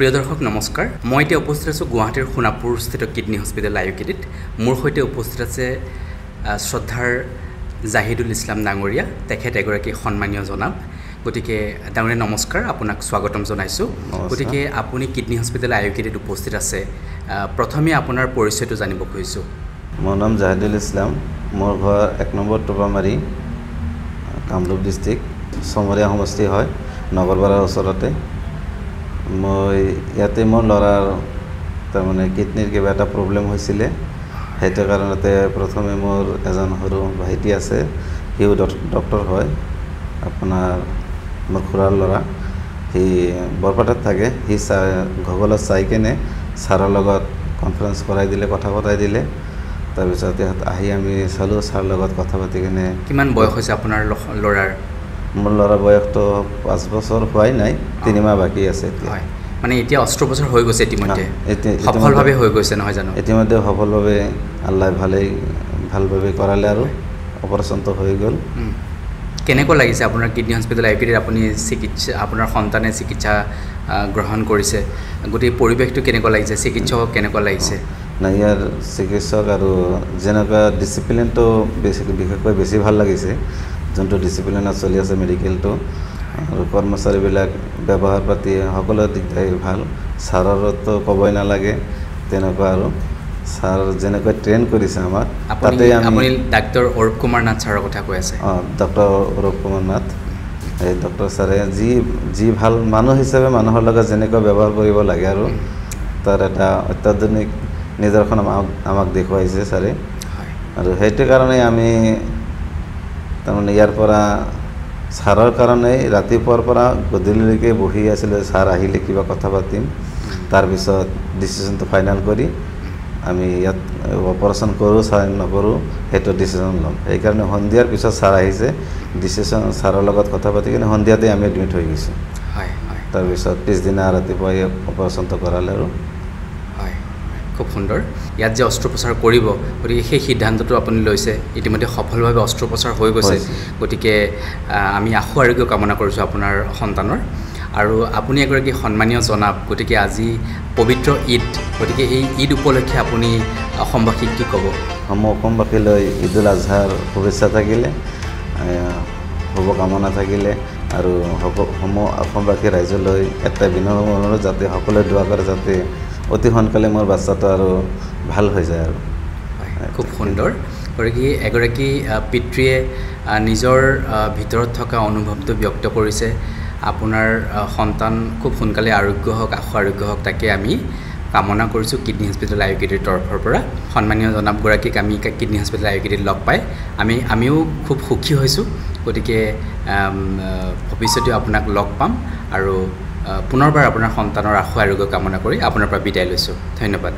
প্ৰিয় দৰ্শক নমস্কাৰ মই এতিয়া উপস্থিত আছো গুৱাহাটীৰ সোণাপুৰস্থিত কিডনী হস্পিটেল আইউকেডিত মোৰ সৈতে উপস্থিত আছে শ্ৰদ্ধাৰ জাহিদুল ইছলাম ডাঙৰীয়া তেখেত এগৰাকী সন্মানীয় জনাব গতিকে ডাঙৰীয়া নমস্কাৰ আপোনাক স্বাগতম জনাইছো গতিকে আপুনি কিডনী হস্পিটেল আইউকেডিত উপস্থিত আছে প্ৰথমে আপোনাৰ পৰিচয়টো জানিব খুজিছো মোৰ নাম জাহিদুল ইছলাম মোৰ ঘৰ 1 নম্বৰ টোপামাৰী কামৰূপ ডিস্ট্ৰিক্ট সমৰীয়া সমষ্টি হয় নগৰপাৰাৰ ওচৰতে মই ইয়াতে মোৰ ল'ৰাৰ তাৰমানে কিডনীৰ কিবা এটা প্ৰব্লেম হৈছিলে সেইটো কাৰণতে প্ৰথমে মোৰ এজন সৰু ভাইটি আছে সিও ডক্টৰ হয় আপোনাৰ মোৰ খুৰাৰ ল'ৰা সি বৰপেটাত থাকে সি গুগলত চাই কেনে ছাৰৰ লগত কনফাৰেন্স কৰাই দিলে কথা পতাই দিলে তাৰপিছত আহি আমি চালোঁ ছাৰ লগত কথা পাতি কেনে কিমান বয়স হৈছে আপোনাৰ ল'ৰাৰ মোৰ ল'ৰা বয়সটো 5 বছৰ হোৱাই নাই 3 মাহ বাকী আছে হয় মানে এতিয়া অস্ত্ৰোপচাৰ হৈ গৈছে ইতিমধ্যে সফলভাৱে হৈ গৈছে নহয় জানো ইতিমধ্যে সফলভাৱে আল্লাহ ভালভাৱে কৰালে আৰু অপাৰেশ্যনটো হৈ গ'ল কেনেকৈ লাগিছে আপোনাৰ কিডনী হস্পিটেল আইউকেডিত আপুনি চিকিৎসা আপোনাৰ সন্তানে চিকিৎসা গ্ৰহণ কৰিছে গতিকে পৰিৱেশটো কেনেকুৱা লাগিছে চিকিৎসক কেনেকুৱা লাগিছে নাই ইয়াৰ চিকিৎসক আৰু যেনেকুৱা ডিচিপ্লিনটো বিশেষকৈ বেছি ভাল লাগিছে যোনটো ডিচিপ্লিনত চলি আছে মেডিকেলটো আৰু কৰ্মচাৰীবিলাক ব্যৱহাৰ পাতি সকলো দিক ভাল ছাৰৰতো ক'বই নালাগে তেনেকুৱা আৰু ছাৰ যেনেকৈ ট্ৰেইন কৰিছে আমাক তাতে আমি ডাক্তৰ অৰূপ কুমাৰ নাথ ছাৰৰ কথা কৈ আছে ডক্টৰ অৰূপ কুমাৰ নাথ এই ডক্টৰ ছাৰে যি ভাল মানুহ হিচাপে মানুহৰ লগত যেনেকৈ ব্যৱহাৰ কৰিব লাগে আৰু তাৰ এটা অত্যাধুনিক নিদৰ্শন আমাক দেখুৱাইছে ছাৰে আৰু সেইটো কাৰণে আমি তাৰমানে ইয়াৰ পৰা ছাৰৰ কাৰণে ৰাতিপুৱাৰ পৰা গধূলিলৈকে বহি আছিলোঁ ছাৰ আহিলে কিবা কথা পাতিম তাৰপিছত ডিচিশ্যনটো ফাইনেল কৰি আমি ইয়াত অপাৰেশ্যন কৰোঁ ছাৰ নকৰোঁ সেইটো ডিচিশ্যন ল'ম সেইকাৰণে সন্ধিয়াৰ পিছত ছাৰ আহিছে ডিচিশ্যন ছাৰৰ লগত কথা পাতি কিনে সন্ধিয়াতে আমি এডমিট হৈ গৈছোঁ তাৰপিছত পিছদিনা ৰাতিপুৱাই অপাৰেশ্যনটো কৰালে আৰু খুব সুন্দৰ ইয়াত যে অস্ত্ৰোপচাৰ কৰিব গতিকে সেই সিদ্ধান্তটো আপুনি লৈছে ইতিমধ্যে সফলভাৱে অস্ত্ৰোপচাৰ হৈ গৈছে গতিকে আমি আশু আৰোগ্য কামনা কৰিছোঁ আপোনাৰ সন্তানৰ আৰু আপুনি এগৰাকী সন্মানীয় জনাব গতিকে আজি পবিত্ৰ ঈদ গতিকে এই ঈদ উপলক্ষে আপুনি অসমবাসীক কি ক'ব অসমবাসীলৈ ঈদুল আজহাৰ শুভেচ্ছা থাকিলে শুভকামনা থাকিলে আৰু অসমবাসী ৰাইজলৈ এটা বিনম্ৰ অনুৰোধ যাতে সকলোৱে দোৱা কৰে যাতে অতি সোনকালে মোৰ বাচ্চাটো আৰু ভাল হৈ যায় আৰু খুব সুন্দৰ গতিকে এগৰাকী পিতৃয়ে নিজৰ ভিতৰত থকা অনুভৱটো ব্যক্ত কৰিছে আপোনাৰ সন্তান খুব সোনকালে আৰোগ্য হওক আশু আৰোগ্য হওক তাকে আমি কামনা কৰিছোঁ কিডনী হস্পিটেল আইউকেডিৰ তৰফৰ পৰা সন্মানীয় জনাবগৰাকীক আমি কিডনী হস্পিটেল আইউকেডিত লগ পাই আমিও খুব সুখী হৈছোঁ গতিকে ভৱিষ্যতেও আপোনাক লগ পাম আৰু পুনৰবাৰ আপোনাৰ সন্তানৰ আশু আৰোগ্য কামনা কৰি আপোনাৰ পৰা বিদায় লৈছোঁ ধন্যবাদ